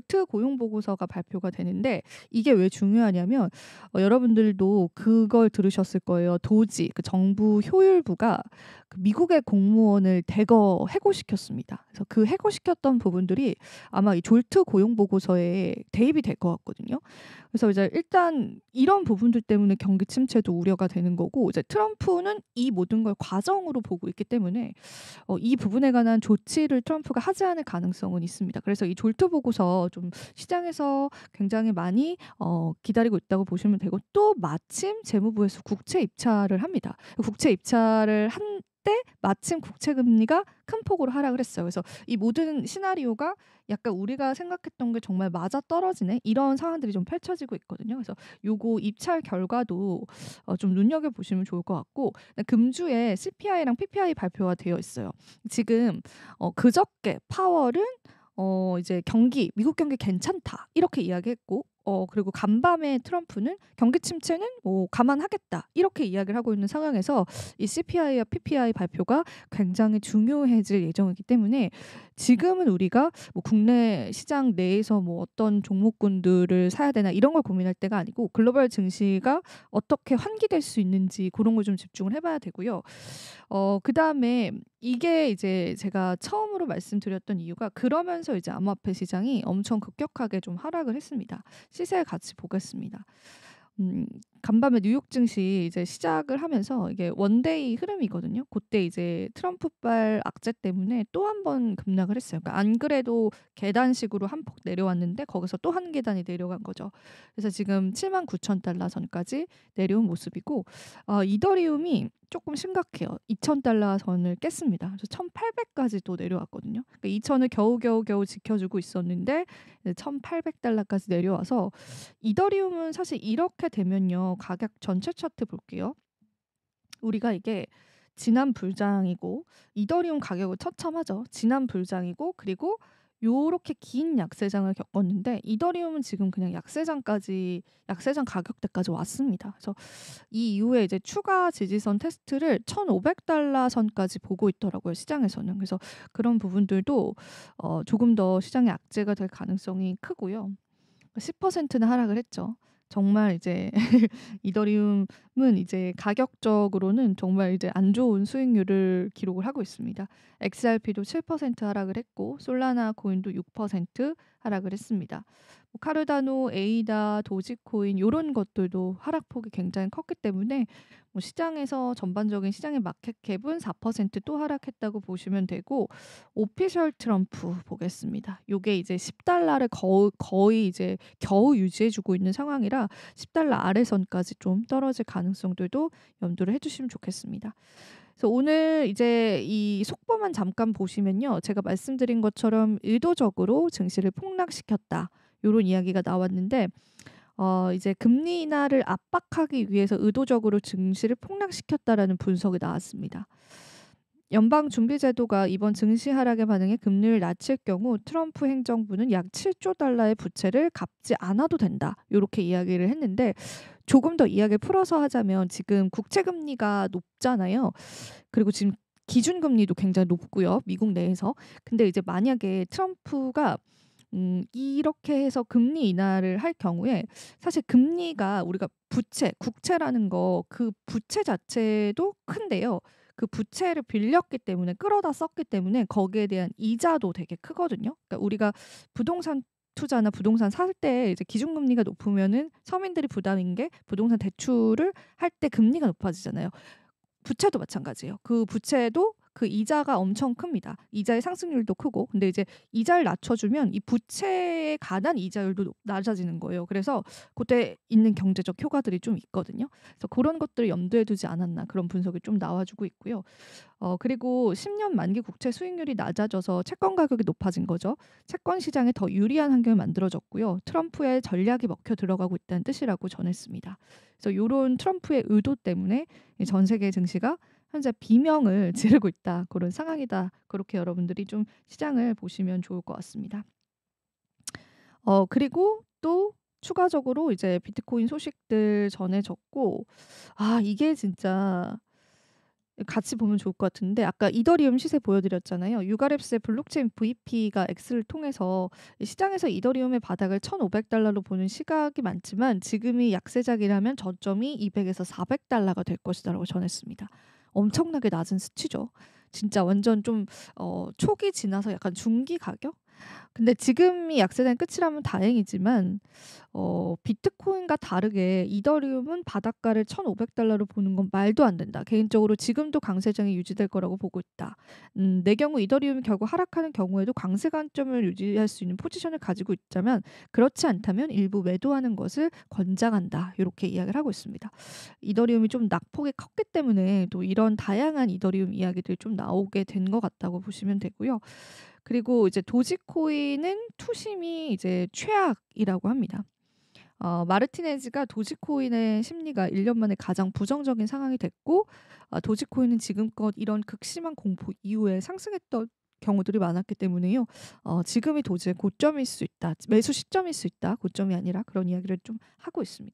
졸트 고용 보고서가 발표가 되는데 이게 왜 중요하냐면 여러분들도 그걸 들으셨을 거예요. 도지 그 정부 효율부가 그 미국의 공무원을 대거 해고시켰습니다. 그래서 그 해고시켰던 부분들이 아마 이 졸트 고용 보고서에 대입이 될 것 같거든요. 그래서 이제 일단 이런 부분들 때문에 경기 침체도 우려가 되는 거고 이제 트럼프는 이 모든 걸 과정으로 보고 있기 때문에 이 부분에 관한 조치를 트럼프가 하지 않을 가능성은 있습니다. 그래서 이 졸트 보고서 좀 시장에서 굉장히 많이 기다리고 있다고 보시면 되고 또 마침 재무부에서 국채 입찰을 합니다. 국채 입찰을 한 때 마침 국채 금리가 큰 폭으로 하락을 했어요. 그래서 이 모든 시나리오가 약간 우리가 생각했던 게 정말 맞아떨어지네 이런 상황들이 좀 펼쳐지고 있거든요. 그래서 요거 입찰 결과도 좀 눈여겨 보시면 좋을 것 같고 금주에 CPI랑 PPI 발표가 되어 있어요. 지금 그저께 파월은 이제 경기 미국 경기 괜찮다 이렇게 이야기했고 그리고 간밤에 트럼프는 경기 침체는 뭐 감안하겠다 이렇게 이야기를 하고 있는 상황에서 이 CPI와 PPI 발표가 굉장히 중요해질 예정이기 때문에 지금은 우리가 뭐 국내 시장 내에서 뭐 어떤 종목군들을 사야 되나 이런 걸 고민할 때가 아니고 글로벌 증시가 어떻게 환기될 수 있는지 그런 걸 좀 집중을 해봐야 되고요. 그다음에 이게 이제 제가 처음으로 말씀드렸던 이유가 그러면서 이제 암호화폐 시장이 엄청 급격하게 좀 하락을 했습니다. 시세 같이 보겠습니다. 음 간밤에 뉴욕 증시 이제 시작을 하면서 이게 원데이 흐름이거든요. 그때 이제 트럼프발 악재 때문에 또 한 번 급락을 했어요. 그러니까 안 그래도 계단식으로 한 폭 내려왔는데 거기서 또 한 계단이 내려간 거죠. 그래서 지금 79,000달러 선까지 내려온 모습이고 이더리움이 조금 심각해요. 2,000달러 선을 깼습니다. 그래서 1,800까지 또 내려왔거든요. 그러니까 2,000을 겨우겨우 지켜주고 있었는데 1,800달러까지 내려와서 이더리움은 사실 이렇게 되면요. 가격 전체 차트 볼게요. 우리가 이게 지난 불장이고 이더리움 가격은 처참하죠. 지난 불장이고 그리고 요렇게 긴 약세장을 겪었는데 이더리움은 지금 그냥 약세장 가격대까지 왔습니다. 그래서 이 이후에 이제 추가 지지선 테스트를 1,500달러 선까지 보고 있더라고요, 시장에서는. 그래서 그런 부분들도 조금 더 시장의 악재가 될 가능성이 크고요. 10%는 하락을 했죠. 정말 이제 이더리움은 이제 가격적으로는 정말 이제 안 좋은 수익률을 기록을 하고 있습니다. XRP도 7% 하락을 했고 솔라나 코인도 6% 하락을 했습니다. 뭐 카르다노, 에이다, 도지코인 요런 것들도 하락폭이 굉장히 컸기 때문에 뭐 시장에서 전반적인 시장의 마켓캡은 4%또 하락했다고 보시면 되고 오피셜 트럼프 보겠습니다. 요게 이제 10달러를 거의 이제 겨우 유지해 주고 있는 상황이라 10달러 아래선까지 좀 떨어질 가능성들도 염두를 해 주시면 좋겠습니다. 그래서 오늘 이제 이 속보만 잠깐 보시면요. 제가 말씀드린 것처럼 의도적으로 증시를 폭락시켰다. 요런 이야기가 나왔는데 이제 금리 인하를 압박하기 위해서 의도적으로 증시를 폭락시켰다라는 분석이 나왔습니다. 연방준비제도가 이번 증시 하락에 반응해 금리를 낮출 경우 트럼프 행정부는 약 7조 달러의 부채를 갚지 않아도 된다. 이렇게 이야기를 했는데 조금 더 이야기를 풀어서 하자면 지금 국채 금리가 높잖아요. 그리고 지금 기준금리도 굉장히 높고요. 미국 내에서. 근데 이제 만약에 트럼프가 이렇게 해서 금리 인하를 할 경우에 사실 금리가 우리가 국채라는 거 그 부채 자체도 큰데요. 그 부채를 빌렸기 때문에 끌어다 썼기 때문에 거기에 대한 이자도 되게 크거든요. 그러니까 우리가 부동산 투자나 부동산 살 때 이제 기준금리가 높으면은 서민들이 부담인 게 부동산 대출을 할 때 금리가 높아지잖아요. 부채도 마찬가지예요. 그 부채도 그 이자가 엄청 큽니다. 이자의 상승률도 크고. 근데 이제 이자를 낮춰주면 이 부채에 관한 이자율도 낮아지는 거예요. 그래서 그때 있는 경제적 효과들이 좀 있거든요. 그래서 그런 것들을 염두에 두지 않았나 그런 분석이 좀 나와주고 있고요. 그리고 10년 만기 국채 수익률이 낮아져서 채권 가격이 높아진 거죠. 채권 시장에 더 유리한 환경이 만들어졌고요. 트럼프의 전략이 먹혀 들어가고 있다는 뜻이라고 전했습니다. 그래서 이런 트럼프의 의도 때문에 전 세계 증시가 현재 비명을 지르고 있다. 그런 상황이다. 그렇게 여러분들이 좀 시장을 보시면 좋을 것 같습니다. 그리고 또 추가적으로 이제 비트코인 소식들 전해졌고 이게 진짜 같이 보면 좋을 것 같은데 아까 이더리움 시세 보여드렸잖아요. 유가랩스의 블록체인 VP가 X를 통해서 시장에서 이더리움의 바닥을 1,500달러로 보는 시각이 많지만 지금이 약세작이라면 저점이 200에서 400달러가 될 것이다라고 전했습니다. 엄청나게 낮은 수치죠. 진짜 완전 좀 초기 지나서 약간 중기 가격? 근데 지금이 약세장 끝이라면 다행이지만 비트코인과 다르게 이더리움은 바닷가를 1,500달러로 보는 건 말도 안 된다. 개인적으로 지금도 강세장이 유지될 거라고 보고 있다. 내 경우 이더리움이 결국 하락하는 경우에도 강세 관점을 유지할 수 있는 포지션을 가지고 있자면 그렇지 않다면 일부 매도하는 것을 권장한다. 이렇게 이야기를 하고 있습니다. 이더리움이 좀 낙폭이 컸기 때문에 또 이런 다양한 이더리움 이야기들이 좀 나오게 된 것 같다고 보시면 되고요. 그리고 이제 도지코인은 투심이 이제 최악이라고 합니다. 마르티네즈가 도지코인의 심리가 1년 만에 가장 부정적인 상황이 됐고 도지코인은 지금껏 이런 극심한 공포 이후에 상승했던 경우들이 많았기 때문에요. 지금이 도지의 고점일 수 있다. 매수 시점일 수 있다. 고점이 아니라 그런 이야기를 좀 하고 있습니다.